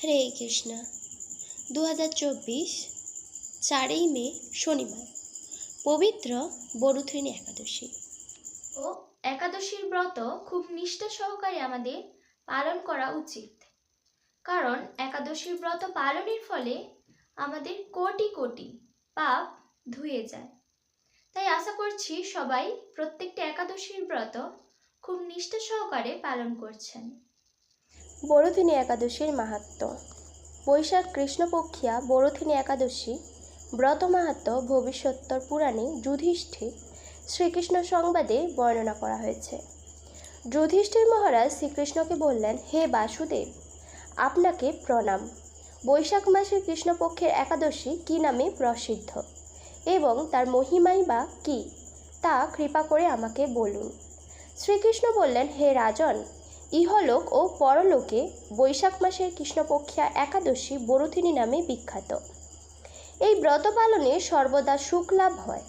হরে কৃষ্ণ। 2024 4ই মে শনিবার, পবিত্র বরুথিনী একাদশী। ও একাদশীর ব্রত খুব নিষ্ঠা সহকারে আমাদের পালন করা উচিত, কারণ একাদশীর ব্রত পালনের ফলে আমাদের কোটি কোটি পাপ ধুয়ে যায়। তাই আশা করছি সবাই প্রত্যেকটা একাদশীর ব্রত খুব নিষ্ঠা সহকারে পালন করছেন। বরুথিনী একাদশীর মাহাত্ম্য। বৈশাখ কৃষ্ণপক্ষিয়া বরুথিনী একাদশী ব্রত মাহাত্ম্য ভবিষ্যোত্তর পুরাণে যুধিষ্ঠির শ্রীকৃষ্ণ সংবাদে বর্ণনা করা হয়েছে। যুধিষ্ঠির মহারাজ শ্রীকৃষ্ণকে বললেন, হে বাসুদেব, আপনাকে প্রণাম। বৈশাখ মাসের কৃষ্ণপক্ষের একাদশী কী নামে প্রসিদ্ধ এবং তার মহিমাই বা কী, তা কৃপা করে আমাকে বলুন। শ্রীকৃষ্ণ বললেন, হে রাজন, ইহলোক ও পরলোকে বৈশাখ মাসের কৃষ্ণপক্ষিয়া একাদশী বরুথিনী নামে বিখ্যাত। এই ব্রত পালনে সর্বদা সুখ লাভ হয়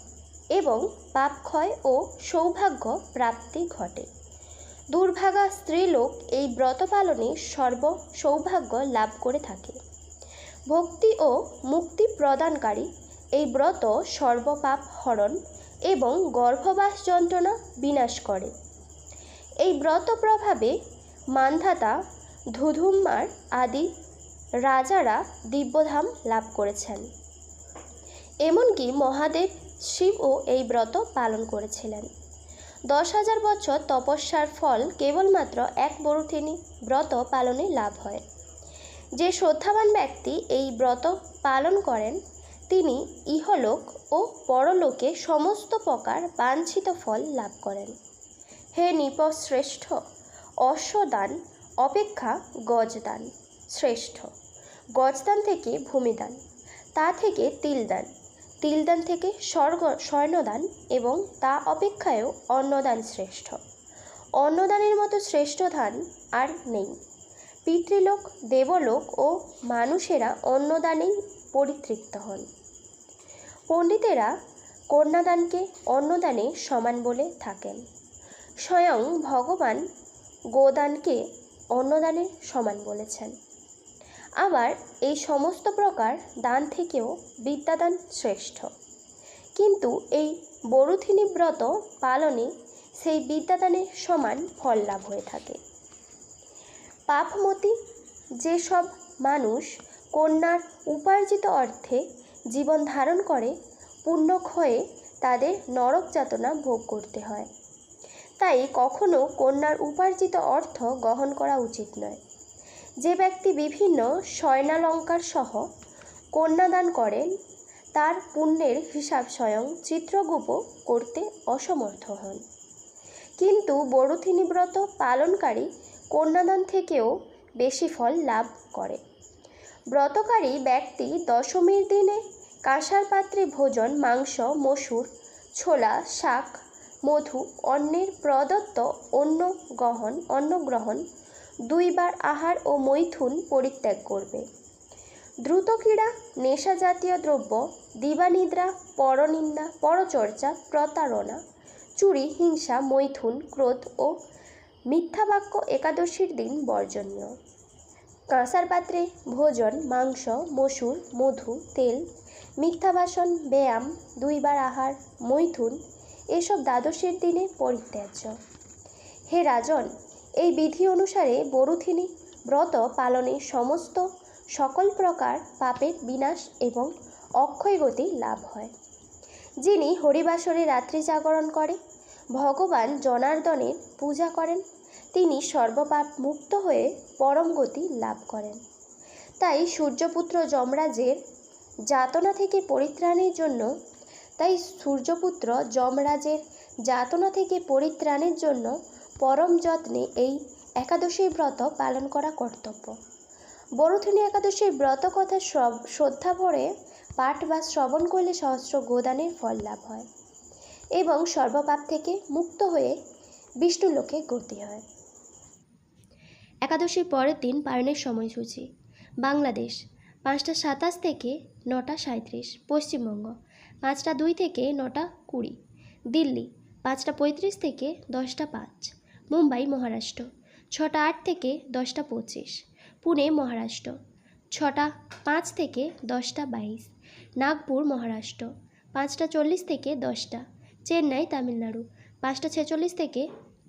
এবং পাপক্ষয় ও সৌভাগ্য প্রাপ্তি ঘটে। দুর্ভাগা স্ত্রীলোক এই ব্রত পালনে সৌভাগ্য লাভ করে থাকে। ভক্তি ও মুক্তি প্রদানকারী এই ব্রত সর্বপাপ হরণ এবং গর্ভবাস যন্ত্রণা বিনাশ করে। এই ব্রত প্রভাবে মান্ধাতা, ধুধুম্মার আদি রাজারা দিব্যধাম লাভ করেছেন। এমনকি মহাদেব শিবও এই ব্রত পালন করেছিলেন। 10,000 বছর তপস্যার ফল কেবলমাত্র এক বরুথিনী ব্রত পালনে লাভ হয়। যে শ্রদ্ধাবান ব্যক্তি এই ব্রত পালন করেন তিনি ইহলোক ও পরলোকে সমস্ত প্রকার বাঞ্ছিত ফল লাভ করেন। হে নৃপশ্রেষ্ঠ, অশ্বদান অপেক্ষা গজদান শ্রেষ্ঠ। গজদান থেকে ভূমিদান, তা থেকে তিলদান, তিলদান থেকে স্বর্ণদান এবং তা অপেক্ষায়ও অন্নদান শ্রেষ্ঠ। অন্নদানের মতো শ্রেষ্ঠ দান আর নেই। পিতৃলোক, দেবলোক ও মানুষেরা অন্নদানেই পরিতৃপ্ত হন। পণ্ডিতেরা কন্যাদানকে অন্নদানে সমান বলে থাকেন। স্বয়ং ভগবান গোদানকে অন্নদানের সমান বলেছেন। আবার এই সমস্ত প্রকার দান থেকেও বিদ্যাদান শ্রেষ্ঠ। কিন্তু এই বরুথিনী ব্রত পালনে সেই বিদ্যাদানের সমান ফল লাভ হয়ে থাকে। পাপমতী যেসব মানুষ কন্যার উপার্জিত অর্থে জীবন ধারণ করে, পুণ্যক্ষয়ে তাদের নরক যাতনা ভোগ করতে হয়। তাই কখনো কন্যার উপার্জিত অর্থ গ্রহণ করা উচিত নয়। যে ব্যক্তি বিভিন্ন স্বর্ণালঙ্কার সহ কন্যাদান করেন তার পুণ্যের হিসাব স্বয়ং চিত্রগুপ্ত করতে অসমর্থ হন। কিন্তু বরুথিনী ব্রত পালনকারী কন্যাদান থেকেও বেশি ফল লাভ করে। ব্রতকারী ব্যক্তি দশমীর দিনে কাঁসার পাত্রে ভোজন, মাংস, মসুর, ছোলা, শাক, মধু, অন্যের প্রদত্ত অন্নগ্রহণ, 2 বার আহার ও মৈথুন পরিত্যাগ করবে। দ্রুত ক্রীড়া, নেশা জাতীয় দ্রব্য, দিবানিদ্রা, পরনিন্দা, পরচর্চা, প্রতারণা, চুরি, হিংসা, মৈথুন, ক্রোধ ও মিথ্যা বাক্য একাদশীর দিন বর্জনীয়। কাঁসার পাত্রে ভোজন, মাংস, মসুর, মধু, তেল, মিথ্যা ভাষণ, ব্যায়াম, 2 বার আহার, মৈথুন এসব দ্বাদশীর দিনে পরিত্যাজ্য। হে রাজন, এই বিধি অনুসারে বরুথিনী ব্রত পালনে সকল প্রকার পাপের বিনাশ এবং অক্ষয় গতি লাভ হয়। যিনি হরিবাসরে রাত্রি জাগরণ করে ভগবান জনার্দনের পূজা করেন তিনি সর্বপাপ মুক্ত হয়ে পরম গতি লাভ করেন। তাই সূর্যপুত্র যমরাজের যাতনা থেকে পরিত্রাণের জন্য পরম যত্নে এই একাদশীর ব্রত পালন করা কর্তব্য। বরুথিনী একাদশীর ব্রত কথা শ্রদ্ধা ভরে পাঠ বা শ্রবণ করলে সহস্র গোদানের ফল লাভ হয় এবং সর্বপাপ থেকে মুক্ত হয়ে বিষ্ণুলোকে গতি হয়। একাদশীর পরের দিন পালনের সময়সূচি। বাংলাদেশ 5টা 27 থেকে 9টা 37, পশ্চিমবঙ্গ 5টা 2 থেকে 9টা 20, দিল্লি 5টা 35 থেকে 10টা 5, মুম্বাই মহারাষ্ট্র 6টা 8 থেকে 10টা 25, পুনে মহারাষ্ট্র ছটা 5 থেকে 10টা 22, নাগপুর মহারাষ্ট্র 5টা 40 থেকে 10টা, চেন্নাই তামিলনাড়ু 5টা 46 থেকে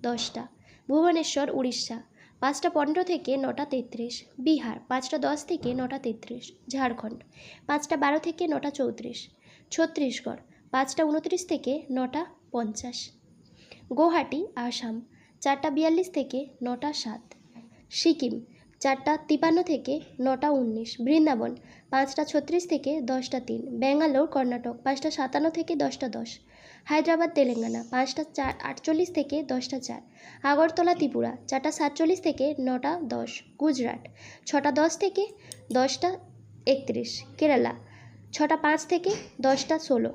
10টা, ভুবনেশ্বর উড়িষ্যা 5টা 15 থেকে 9টা 33, বিহার 5টা 10 থেকে 9টা 33, ঝাড়খণ্ড 5টা 12 থেকে 9টা 34, ছত্তিশগড় 5টা 29 থেকে 9টা 50, গুয়াহাটি আসাম 4টা 42 থেকে 9টা 7, সিকিম 4টা 53 থেকে 9টা 19, বৃন্দাবন 5টা 36 থেকে 10টা 3, ব্যাঙ্গালোর কর্ণাটক 5টা 57 থেকে 10টা 10, হায়দ্রাবাদ তেলেঙ্গানা 5টা 48 থেকে 10টা 4, আগরতলা ত্রিপুরা 4টা 47 থেকে 9টা 10, গুজরাট 6টা 10 থেকে 10টা 31, কেরালা 6টা 5 থেকে 10টা 16,